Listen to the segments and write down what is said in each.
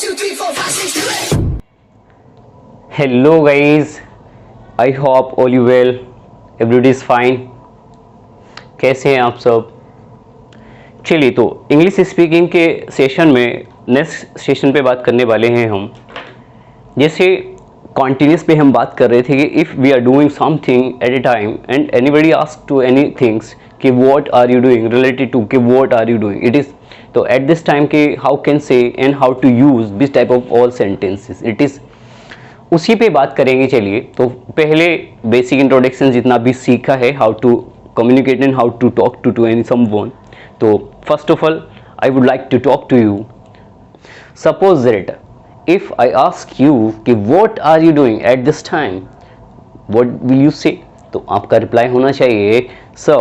2, 3, 4, 5, 6, 2, 8. Hello guys, I hope all you well, everybody is fine. कैसे हैं आप सब? चलिए तो इंग्लिश स्पीकिंग के सेशन में नेक्स्ट सेशन पे बात करने वाले हैं हम। जैसे कॉन्टिन्यूस पे हम बात कर रहे थे कि if we are doing something at a time and anybody ask to any things कि what are you doing related to कि what are you doing it is, तो एट दिस टाइम के how can say and how to use this type of all sentences it is, उसी पे बात करेंगे। चलिए तो पहले बेसिक इंट्रोडक्शन जितना भी सीखा है, how to communicate and how to talk to any someone. तो first of all I would like to talk to you. Suppose that if I ask you कि what are you doing at this time, what will you say? तो आपका reply होना चाहिए so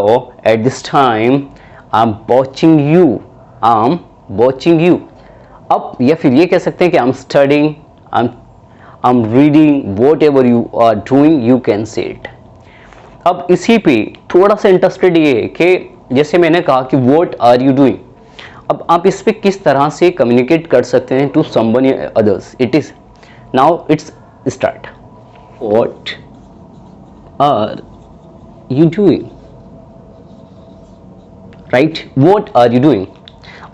at this time I am watching you, I am watching you. अब या फिर ये कह सकते हैं कि I am studying, I'm reading, whatever you are doing you can say it। अब इसी पे थोड़ा सा इंटरेस्टेड ये है कि जैसे मैंने कहा कि what are you doing, अब आप इस पे किस तरह से कम्युनिकेट कर सकते हैं टू समवन या others. It is now it's start. what are you doing, right? what are you doing,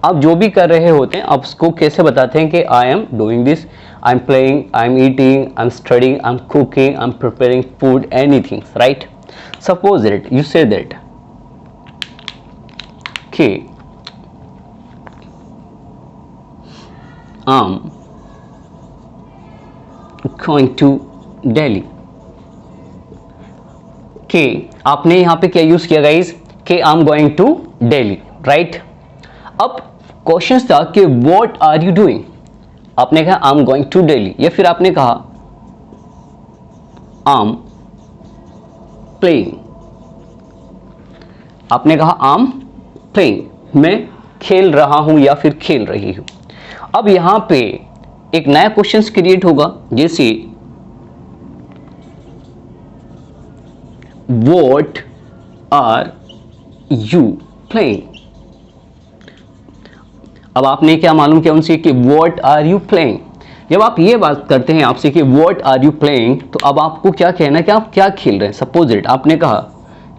आप जो भी कर रहे होते हैं आप उसको कैसे बताते हैं कि I am doing this, I am playing, I am eating, I am studying, I am cooking, I am preparing food, anything, right? Suppose that you say that कि I am going to Delhi. कि आपने यहाँ पे क्या use किया guys कि I am going to Delhi, right? अब question था कि व्हाट आर यू डूइंग, आपने कहा I am going to Delhi, या फिर आपने कहा आई एम प्लेइंग, आपने कहा आई एम प्लेइंग, मैं खेल रहा हूं या फिर खेल रही हूं। अब यहां पे एक नया क्वेश्चन क्रिएट होगा, जैसे व्हाट आर यू प्लेइंग। अब आपने क्या मालूम किया उनसे कि व्हाट आर यू प्लेइंग। जब आप ये बात करते हैं आपसे कि व्हाट आर यू प्लेइंग, तो अब आपको क्या कहना है कि आप क्या खेल रहे हैं। सपोज इट आपने कहा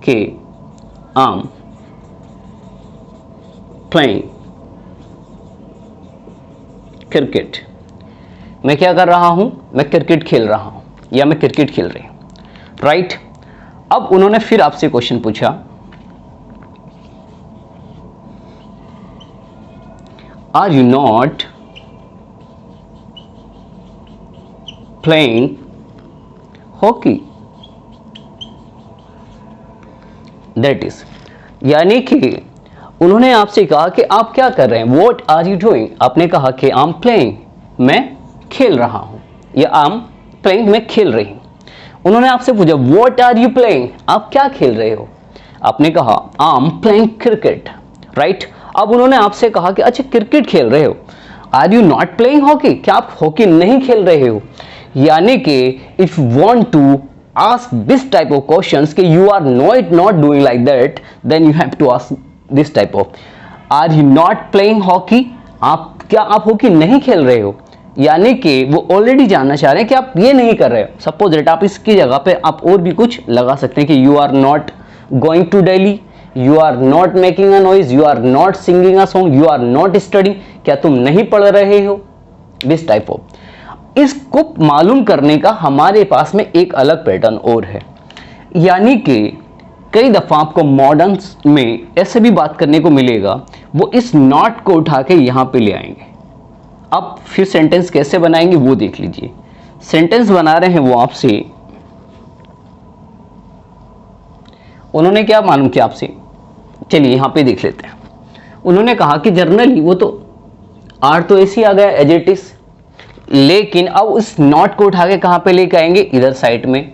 कि आई एम प्लेइंग क्रिकेट, मैं क्या कर रहा हूं, मैं क्रिकेट खेल रहा हूं या मैं क्रिकेट खेल रही हूं, राइट? अब उन्होंने फिर आपसे क्वेश्चन पूछा Are you not playing hockey? That is, यानी कि उन्होंने आपसे कहा कि आप क्या कर रहे हैं। What are you doing? आपने कहा कि I'm playing, मैं खेल रहा हूं, या I'm playing, मैं खेल रही हूं। उन्होंने आपसे पूछा What are you playing? आप क्या खेल रहे हो? आपने कहा I'm playing cricket, राइट? अब उन्होंने आपसे कहा कि अच्छा क्रिकेट खेल रहे हो, are you not playing hockey, क्या आप हॉकी नहीं खेल रहे हो? यानी कि if you want to ask this type of questions कि you are not doing like that, then you have to ask this type of are you not playing hockey, आप क्या आप हॉकी नहीं खेल रहे हो? यानी कि वो ऑलरेडी जानना चाह रहे हैं कि आप ये नहीं कर रहे हो। सपोज दैट आप इसकी जगह पे आप और भी कुछ लगा सकते हैं कि you are not going to Delhi, You are not making a noise, you are not singing a song, you are not studying, क्या तुम नहीं पढ़ रहे हो? This type of, इसको मालूम करने का हमारे पास में एक अलग पैटर्न और है। यानी कि कई दफ़ा आपको मॉडर्न में ऐसे भी बात करने को मिलेगा, वो इस नॉट को उठा के यहाँ पे ले आएंगे। अब फिर सेंटेंस कैसे बनाएंगे वो देख लीजिए। सेंटेंस बना रहे हैं वो आपसे, उन्होंने क्या मालूम किया आपसे, चलिए यहाँ पे देख लेते हैं। उन्होंने कहा कि जर्नली, वो तो आर तो ऐसे ही आ गया एज इट इज, लेकिन अब उस नॉट को उठा के कहां पे लेके आएंगे, इधर साइड में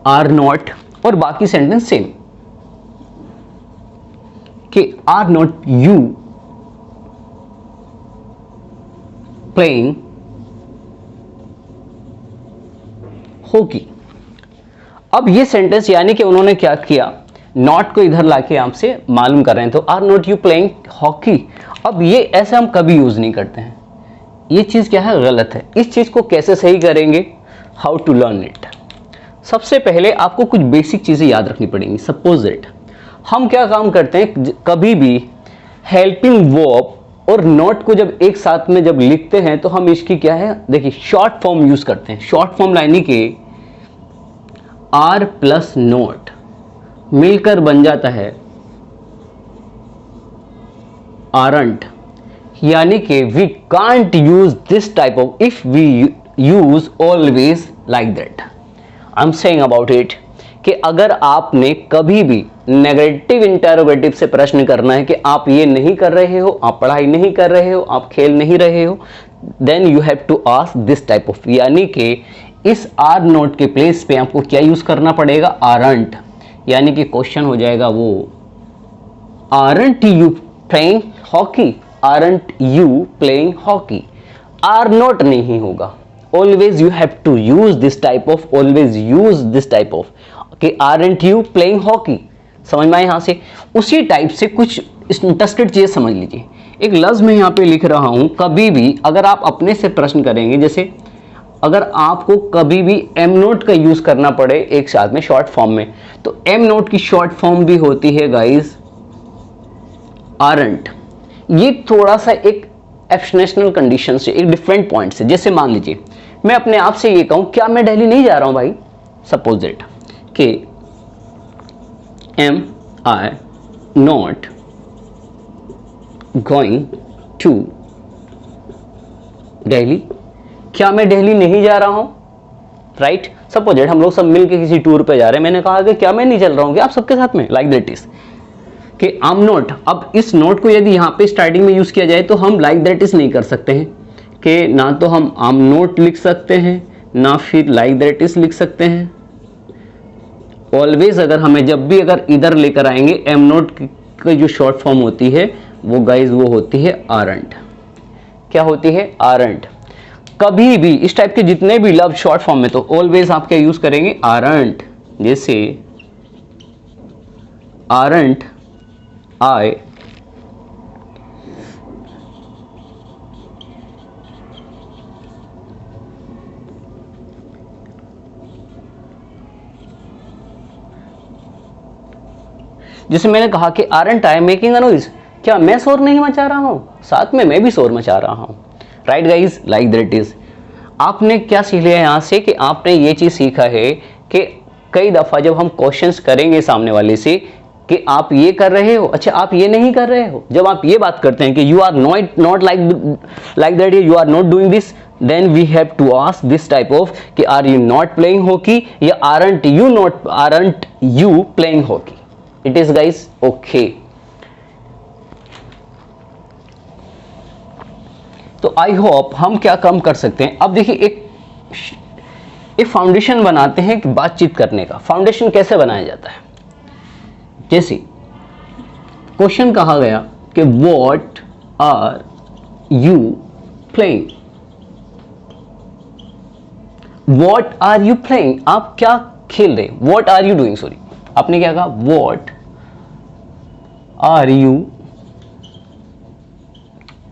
आर नॉट, और बाकी सेंटेंस सेम कि are not you playing hockey. अब ये सेंटेंस यानी कि उन्होंने क्या किया नॉट को इधर लाके आपसे मालूम कर रहे हैं, तो are not you playing hockey. अब ये ऐसे हम कभी यूज नहीं करते हैं, ये चीज क्या है, गलत है। इस चीज को कैसे सही करेंगे, हाउ टू लर्न इट। सबसे पहले आपको कुछ बेसिक चीजें याद रखनी पड़ेंगी। सपोज इट, हम क्या काम करते हैं, कभी भी हेल्पिंग वर्ब और नॉट को जब एक साथ में जब लिखते हैं तो हम इसकी क्या है, देखिए शॉर्ट फॉर्म यूज करते हैं। शॉर्ट फॉर्म यानी कि आर प्लस नॉट मिलकर बन जाता है आरंट, यानी कि we can't use this type of if we use always like that. I am saying about it कि अगर आपने कभी भी नेगेटिव इंटरोगेटिव से प्रश्न करना है कि आप ये नहीं कर रहे हो, आप पढ़ाई नहीं कर रहे हो, आप खेल नहीं रहे हो, then you have to ask this type of, यानी कि इस आर नोट के प्लेस पे आपको क्या यूज करना पड़ेगा, आरंट। यानी कि क्वेश्चन हो जाएगा वो, aren't you playing hockey, aren't you playing hockey. Are not नहीं होगा, always you have to use this type of, always use this type of कि आरंट यू प्लेइंग हॉकी। समझ में आए यहां से। उसी टाइप से कुछ इंटरेस्टेड चीज समझ लीजिए। एक लफ्ज में यहां पे लिख रहा हूं, कभी भी अगर आप अपने से प्रश्न करेंगे, जैसे अगर आपको कभी भी एम नोट का यूज करना पड़े एक साथ में शॉर्ट फॉर्म में, तो एम नोट की शॉर्ट फॉर्म भी होती है गाइस आरंट। ये थोड़ा सा एक एक्सेप्शनल कंडीशन से, एक डिफरेंट पॉइंट से, जैसे मान लीजिए मैं अपने आप से ये कहूं, क्या मैं दिल्ली नहीं जा रहा हूं भाई, सपोज इट कि am I not going to Delhi? क्या मैं दिल्ली नहीं जा रहा हूं, राइट। सपोज हम लोग सब मिलके किसी टूर पे जा रहे हैं, मैंने कहा कि क्या मैं नहीं चल रहा हूं, आप सबके साथ में, लाइक दैट इज कि आम नोट। अब इस नोट को यदि यहां पे स्टार्टिंग में यूज किया जाए तो हम लाइक दैट इज नहीं कर सकते हैं, कि ना तो हम आम नोट लिख सकते हैं, ना फिर लाइक दैट इज लिख सकते हैं। ऑलवेज अगर हमें जब भी अगर इधर लेकर आएंगे, एम नोट की जो शॉर्ट फॉर्म होती है वो गाइज वो होती है आरंट। क्या होती है, आरंट। कभी भी इस टाइप के जितने भी लफ्ज शॉर्ट फॉर्म में, तो ऑलवेज आप क्या यूज करेंगे, आरंट। जैसे आरंट आई जैसे मैंने कहा कि aren't I making a noise, क्या मैं शोर नहीं मचा रहा हूं, साथ में मैं भी शोर मचा रहा हूं, right guys, like that is. आपने क्या सीख लिया यहां से, कि आपने ये चीज सीखा है कि कई दफा जब हम क्वेश्चंस करेंगे सामने वाले से कि आप ये कर रहे हो, अच्छा आप ये नहीं कर रहे हो, जब आप ये बात करते हैं कि you are not like that, you are not doing this, then we have to ask this type of कि are you not playing hockey, या aren't you playing hockey. It is guys okay. तो I hope हम क्या कम कर सकते हैं। अब देखिए एक फाउंडेशन बनाते हैं कि बातचीत करने का। फाउंडेशन कैसे बनाया जाता है, जैसे क्वेश्चन कहा गया कि what are you playing, what are you playing, आप क्या खेल रहे, what are you doing, sorry आपने क्या कहा, व्हाट आर यू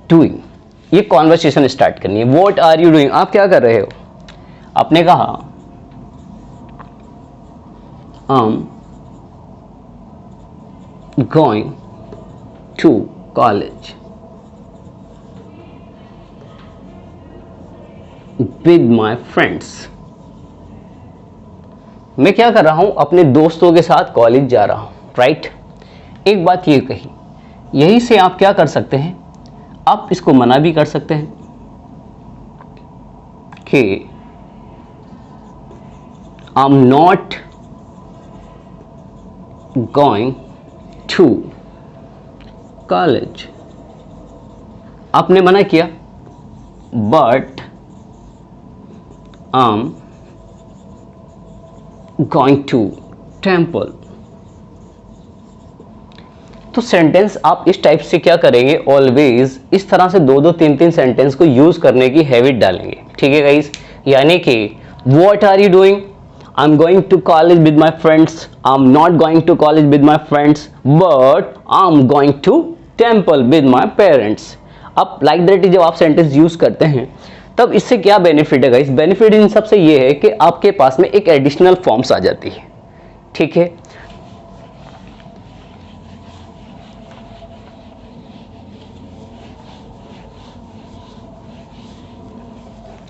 डूइंग। ये कॉन्वर्सेशन स्टार्ट करनी है, व्हाट आर यू डूइंग, आप क्या कर रहे हो। आपने कहा I am going to college with my friends, मैं क्या कर रहा हूं, अपने दोस्तों के साथ कॉलेज जा रहा हूं, राइट। एक बात ये कही, यही से आप क्या कर सकते हैं, आप इसको मना भी कर सकते हैं कि I am not going to college, आपने मना किया, but I am going to temple. तो सेंटेंस आप इस टाइप से क्या करेंगे, ऑलवेज इस तरह से दो तीन सेंटेंस को यूज करने की हैबिट डालेंगे, ठीक है गाइस। यानी कि what are you doing, I'm going to college with my friends, I'm not going to college with my friends, but I'm going to temple with my parents. अब like that जब आप sentence use करते हैं तब इससे क्या benefit है guys? Benefit in सबसे ये है कि आपके पास में एक एडिशनल फॉर्म्स आ जाती है, ठीक है।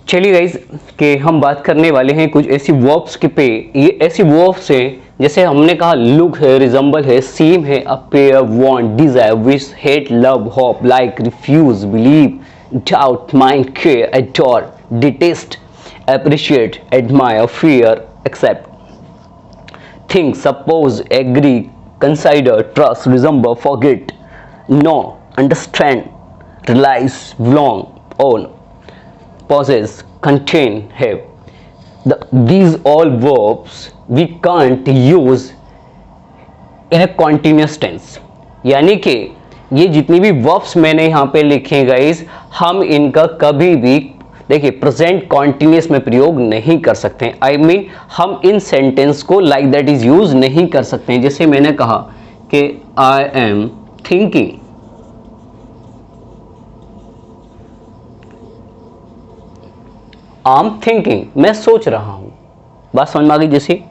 चलिए गाइस कि हम बात करने वाले हैं कुछ ऐसी वर्ब्स के पे। ये ऐसी वर्ब्स हैं जैसे हमने कहा लुक है, रिजेंबल है, सीम है, appear, want, desire, wish, hate, love, hope, like, refuse, believe, doubt, mind, care, adore, detest, appreciate, admire, fear, accept, think, suppose, agree, consider, trust, remember, forget, know, understand, realize, belong, own, possess, contain, have. These all verbs we can't use in a continuous tense. यानी कि ये जितनी भी verbs मैंने यहाँ पे लिखे guys, हम इनका कभी भी देखिए प्रेजेंट कॉन्टिन्यूस में प्रयोग नहीं कर सकते हैं। आई मीन हम इन सेंटेंस को लाइक दैट इज यूज नहीं कर सकते हैं। जैसे मैंने कहा कि I am thinking, I am thinking, मैं सोच रहा हूं। बात समझ में आ गई? जैसे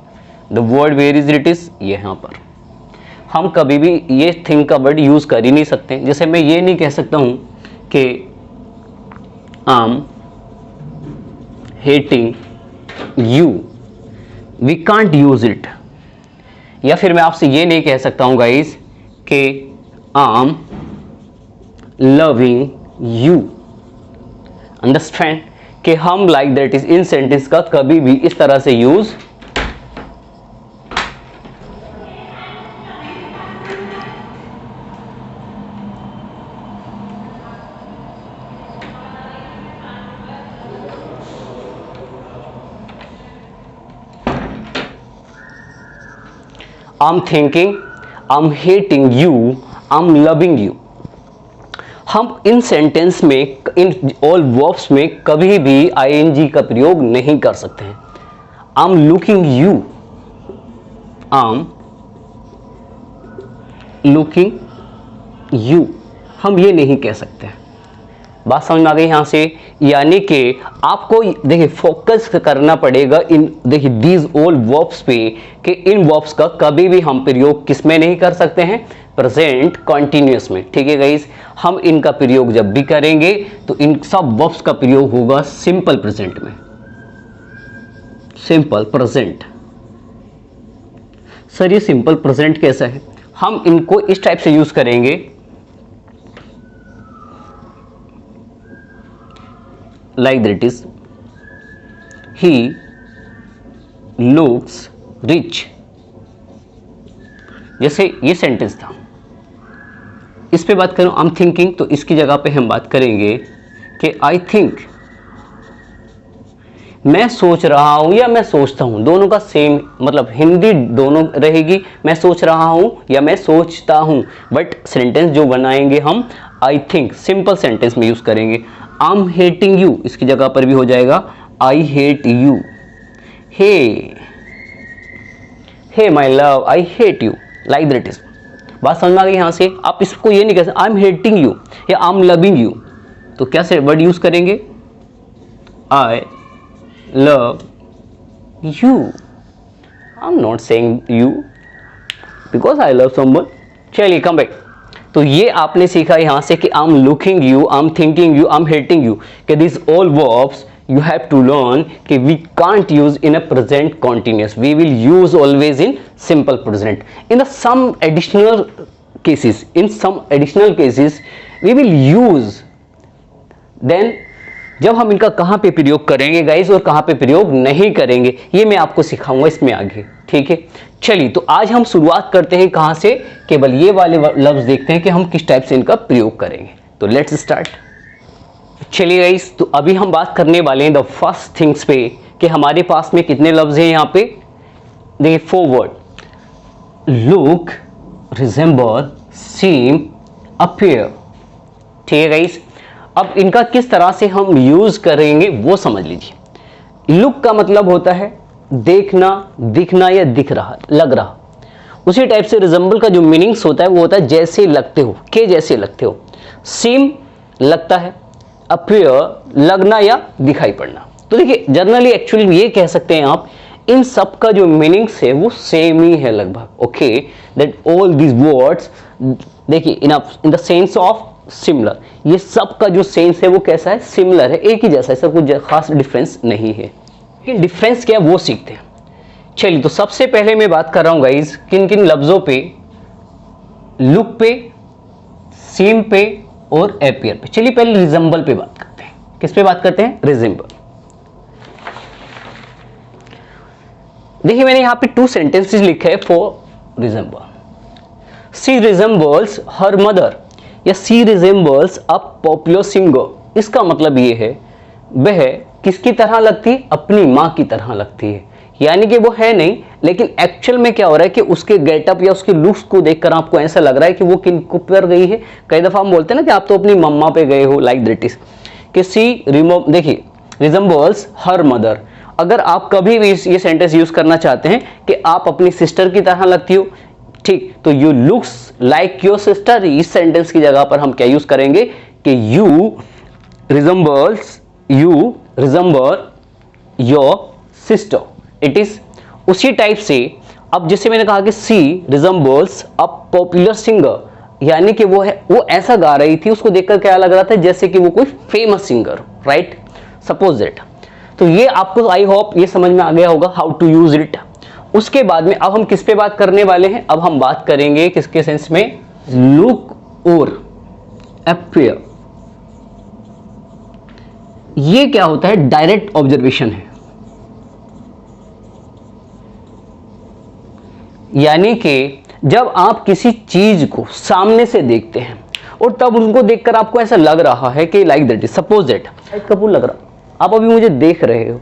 the word where is it is, ये यहां पर हम कभी भी ये थिंक का वर्ड यूज कर ही नहीं सकते। जैसे मैं ये नहीं कह सकता हूं कि I M hating you, we can't use it। या फिर मैं आपसे ये नहीं कह सकता हूं गाइस कि I'm loving you। अंडरस्टैंड कि हम like that is in sentence का कभी भी इस तरह से use I'm thinking, I'm hating you, I'm loving you। हम इन सेंटेंस में, इन ऑल वर्ब्स में कभी भी ing का प्रयोग नहीं कर सकते हैं। I'm looking you, I'm looking you, हम ये नहीं कह सकते हैं। बात समझ में आ गई यहाँ से? यानी कि आपको देखिए फोकस करना पड़ेगा इन देखिए दीज ऑल वर्ब्स पे कि इन वर्ब्स का कभी भी हम प्रयोग किस में नहीं कर सकते हैं? प्रेजेंट कॉन्टिन्यूअस में, ठीक है गाइस। हम इनका प्रयोग जब भी करेंगे तो इन सब वर्ब्स का प्रयोग होगा सिंपल प्रेजेंट में। सिंपल प्रेजेंट, सर ये सिंपल प्रेजेंट कैसा है? हम इनको इस टाइप से यूज करेंगे like that is he looks rich। जैसे ये सेंटेंस था, इस पे बात करूं आई एम थिंकिंग, तो इसकी जगह पे हम बात करेंगे कि आई थिंक, मैं सोच रहा हूं या मैं सोचता हूं, दोनों का सेम मतलब हिंदी दोनों रहेगी। मैं सोच रहा हूं या मैं सोचता हूं, बट सेंटेंस जो बनाएंगे हम आई थिंक सिंपल सेंटेंस में यूज करेंगे। आई एम हेटिंग यू, इसकी जगह पर भी हो जाएगा I hate you. Hey my love, I hate you, like that is. बात समझ में आ गई यहाँ से? आप इसको ये नहीं कह सकते आई एम हेटिंग यू या आई एम लविंग यू, तो क्या से वर्ड यूज करेंगे? I love you. I am not saying you because I love someone. चलिए कम बैक। तो ये आपने सीखा यहाँ से कि I am looking you, I am thinking you, I am hating you, कि this all verbs you have to learn कि we can't use in a present continuous, we will use always in simple present। in the some additional cases we will use, then जब हम इनका कहाँ पे प्रयोग करेंगे guys और कहाँ पे प्रयोग नहीं करेंगे ये मैं आपको सिखाऊंगा इसमें आगे, ठीक है। चलिए तो आज हम शुरुआत करते हैं कहाँ से? केवल ये वाले लफ्ज देखते हैं कि हम किस टाइप से इनका प्रयोग करेंगे। तो लेट्स स्टार्ट। चलिए गाइस, तो अभी हम बात करने वाले हैं द फर्स्ट थिंग्स पे कि हमारे पास में कितने लफ्ज हैं यहाँ पे। देखिए 4 वर्ड, लुक, रिजेंबल, सीम, अपीयर, ठीक है गाइस। अब इनका किस तरह से हम यूज करेंगे वो समझ लीजिए। लुक का मतलब होता है देखना, दिखना या दिख रहा, लग रहा। उसी टाइप से रिजेंबल का जो मीनिंग्स होता है वो होता है जैसे लगते हो, के जैसे लगते हो। सीम लगता है, अपीयर लगना या दिखाई पड़ना। तो देखिए जनरली एक्चुअली ये कह सकते हैं आप, इन सब का जो मीनिंग्स है वो सेम ही है लगभग। Okay, that all these words, देखिए in the sense of similar, ये सब का जो सेंस है वो कैसा है, सिमिलर है, एक ही जैसा है, सब कुछ खास डिफरेंस नहीं है। लेकिन डिफरेंस क्या है वो सीखते हैं। चलिए, तो सबसे पहले मैं बात कर रहा हूं गाइज किन किन लफ्जों पे, लुक पे, सीम पे और अपीयर पे। चलिए पहले रिजेंबल पे बात करते हैं। किस पे बात करते हैं, रिजेंबल। देखिए मैंने यहां पे 2 सेंटेंसेस लिखे हैं for resemble. She resembles her mother या she resembles a popular singer. इसका मतलब ये है वह किसकी तरह लगती है, अपनी मां की तरह लगती है। यानी कि वो है नहीं, लेकिन एक्चुअल में क्या हो रहा है कि उसके गेटअप या उसके लुक्स को देखकर आपको ऐसा लग रहा है कि वो किन को पर गई है। कई दफा हम बोलते हैं ना कि आप तो अपनी मम्मा पे गए हो, लाइक दैट इज कि सी रिमो, देखिए रिजेंबल्स हर मदर। अगर आप कभी भी ये सेंटेंस यूज करना चाहते हैं कि आप अपनी सिस्टर की तरह लगती हो, ठीक, तो you looks like your sister, इस सेंटेंस की जगह पर हम क्या यूज करेंगे कि you resemble your sister. It is उसी टाइप से। अब जैसे मैंने कहा कि सी रिजेंबल्स अ पॉपुलर सिंगर, यानी कि वो ऐसा गा रही थी, उसको देखकर क्या लग रहा था जैसे कि वो कोई famous singer, right, suppose that. तो ये आपको आई होप ये समझ में आ गया होगा हाउ टू यूज इट। उसके बाद में अब हम किस पे बात करने वाले हैं, अब हम बात करेंगे किसके सेंस में, लुक और अपीयर। ये क्या होता है, डायरेक्ट ऑब्जर्वेशन है। यानी कि जब आप किसी चीज को सामने से देखते हैं और तब उनको देखकर आपको ऐसा लग रहा है कि like that is, suppose that Shahid Kapoor लग रहा, आप अभी मुझे देख रहे हो,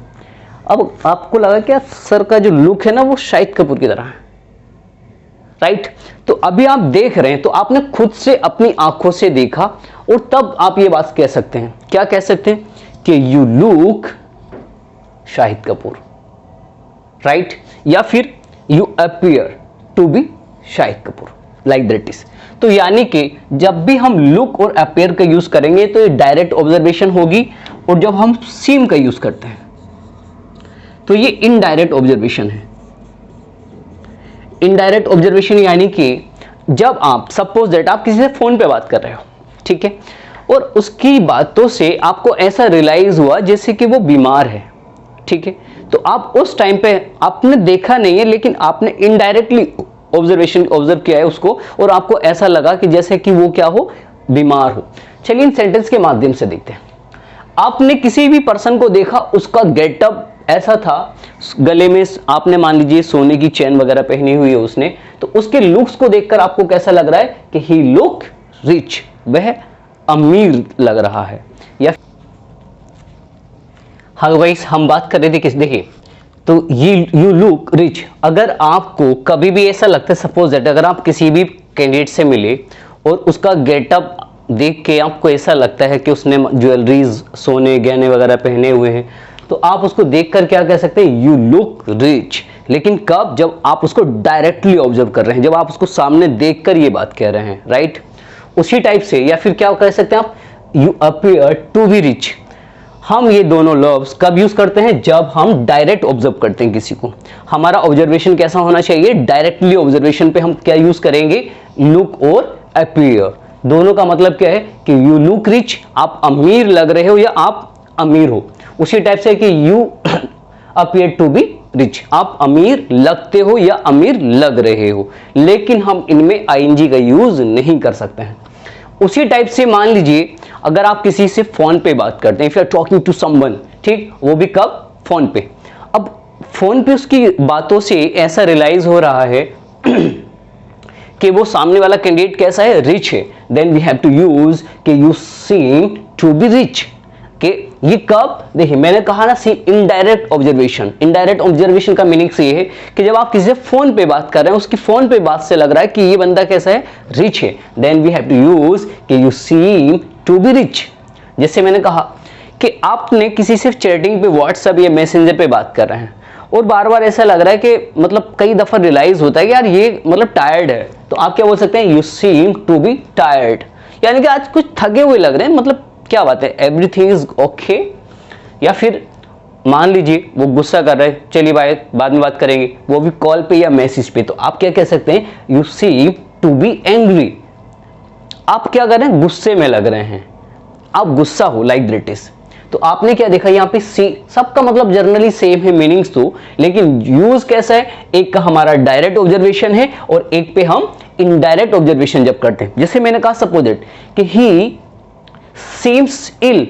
अब आपको लगा क्या सर का जो लुक है ना वो शाहिद कपूर की तरह है, राइट। तो अभी आप देख रहे हैं तो आपने खुद से अपनी आंखों से देखा और तब आप ये बात कह सकते हैं, क्या कह सकते हैं कि you look Shahid Kapoor, right, या फिर you appear to be Shahid Kapoor, like that is. तो यानी कि जब भी हम लुक और अपीयर का यूज करेंगे तो ये डायरेक्ट ऑब्जर्वेशन होगी, और जब हम सीम का यूज करते हैं तो ये इनडायरेक्ट ऑब्जर्वेशन है। इनडायरेक्ट ऑब्जर्वेशन यानी कि जब आप सपोज दैट आप किसी से फोन पे बात कर रहे हो, ठीक है, और उसकी बातों से आपको ऐसा रियलाइज हुआ जैसे कि वो बीमार है, ठीक है, तो आप उस टाइम पे आपने देखा नहीं है लेकिन आपने इनडायरेक्टली ऑब्जर्व किया है उसको, और आपको ऐसा लगा कि जैसे कि वो क्या हो, बीमार हो। चलिए इन सेंटेंस के माध्यम से देखते हैं। आपने किसी भी पर्सन को देखा, उसका गेटअप ऐसा था, गले में आपने मान लीजिए सोने की चेन वगैरह पहनी हुई है उसने, तो उसके लुक्स को देखकर आपको कैसा लग रहा है कि ही लुक रिच, वह अमीर लग रहा है। या हाँ गाइस, हम बात कर रहे थे किस, देखिए तो ये यू लुक रिच। अगर आपको कभी भी ऐसा लगता है, सपोज दैट अगर आप किसी भी कैंडिडेट से मिले और उसका गेटअप देख के आपको ऐसा लगता है कि उसने ज्वेलरीज, सोने, गहने वगैरह पहने हुए हैं, तो आप उसको देखकर क्या कह सकते हैं, यू लुक रिच। लेकिन कब, जब आप उसको डायरेक्टली ऑब्जर्व कर रहे हैं, जब आप उसको सामने देखकर ये बात कह रहे हैं, राइट। उसी टाइप से, या फिर क्या कह सकते हैं आप, you appear to be rich. हम ये दोनों लफ्ज कब यूज करते हैं, जब हम डायरेक्ट ऑब्जर्व करते हैं किसी को। हमारा ऑब्जर्वेशन कैसा होना चाहिए, डायरेक्टली ऑब्जर्वेशन पे हम क्या यूज करेंगे, लुक और अपीयर। दोनों का मतलब क्या है कि यू लुक रिच, आप अमीर लग रहे हो या आप अमीर हो। उसी टाइप से कि you appear to be rich, आप अमीर लगते हो या अमीर लग रहे हो। लेकिन हम इनमें आईएनजी का यूज नहीं कर सकते हैं। उसी टाइप से मान लीजिए अगर आप किसी से फोन पे बात करते हैं, if you are talking to someone, ठीक, वो भी कब, फोन पे। अब फोन पे उसकी बातों से ऐसा रियलाइज हो रहा है कि वो सामने वाला कैंडिडेट कैसा है, रिच है, then we have to use कि you seem to be rich. कि ये कब, देखिए मैंने कहा ना, see indirect observation. Indirect observation का मीनिंग से ये है कि जब आप किसी से फोन पे बात कर रहे हैं, उसकी फोन पे बात से लग रहा है कि ये बंदा कैसा है, रिच है, then we have to use कि you seem to be rich. जैसे मैंने कहा कि आपने किसी से चैटिंग पे, व्हाट्सएप या मैसेंजर पे बात कर रहे हैं और बार बार ऐसा लग रहा है कि मतलब कई दफा रियलाइज होता है कि यार ये मतलब टायर्ड है, तो आप क्या बोल सकते हैं, you seem to be tired, यानी कि आज कुछ थके हुए लग रहे हैं, मतलब क्या बात है, एवरीथिंग इज ओके। या फिर मान लीजिए वो गुस्सा कर रहे हैं, चलिए भाई बाद में बात करेंगे, वो भी कॉल पे या मैसेज पे, तो आप क्या कह सकते हैं, you seem to be angry, आप क्या कर रहे हैं, गुस्से में लग रहे हैं, आप गुस्सा हो, लाइक दैट इज। तो आपने क्या देखा यहाँ पे सी, सबका मतलब जनरली सेम है मीनिंग्स तो, लेकिन यूज कैसा है, एक का हमारा डायरेक्ट ऑब्जर्वेशन है और एक पे हम इनडायरेक्ट ऑब्जर्वेशन जब करते हैं। जैसे मैंने कहा सपोजेट कि ही सीम्स इल,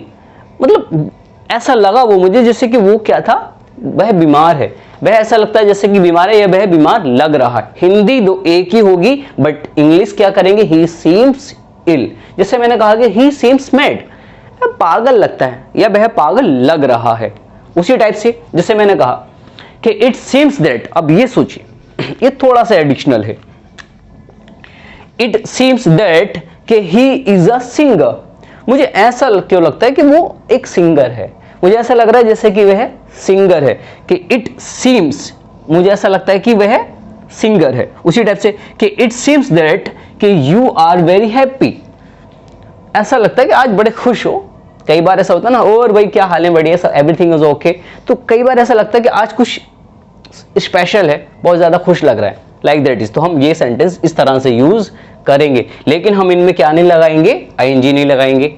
मतलब ऐसा लगा वो मुझे जैसे कि वो क्या था, वह बीमार है, वह ऐसा लगता है जैसे कि बीमार है या वह बीमार लग रहा है। हिंदी दो एक ही होगी बट इंग्लिश क्या करेंगे, ही सीम्स इल। जैसे मैंने कहा कि ही सीम्स मैड, पागल लगता है या वह पागल लग रहा है। उसी टाइप से जैसे मैंने कहा कि इट सीम्स दैट, अब ये सोचिए ये थोड़ा सा एडिशनल है, इट सीम्स दैट कि ही इज अ सिंगर, मुझे ऐसा क्यों लगता है कि वो एक सिंगर है, मुझे ऐसा लग रहा है जैसे कि वह सिंगर है, कि इट सीम्स, मुझे ऐसा लगता है कि वह सिंगर है। उसी टाइप से कि इट सीम्स दैट कि यू आर वेरी हैप्पी, ऐसा लगता है कि आज बड़े खुश हो। कई बार ऐसा होता है ना, और भाई क्या हाल है, बढ़िया, एवरीथिंग इज ओके, तो कई बार ऐसा लगता है कि आज कुछ स्पेशल है, बहुत ज्यादा खुश लग रहा है, लाइक दैट इज। तो हम ये सेंटेंस इस तरह से यूज करेंगे, लेकिन हम इनमें क्या नहीं लगाएंगे, आईएनजी नहीं लगाएंगे।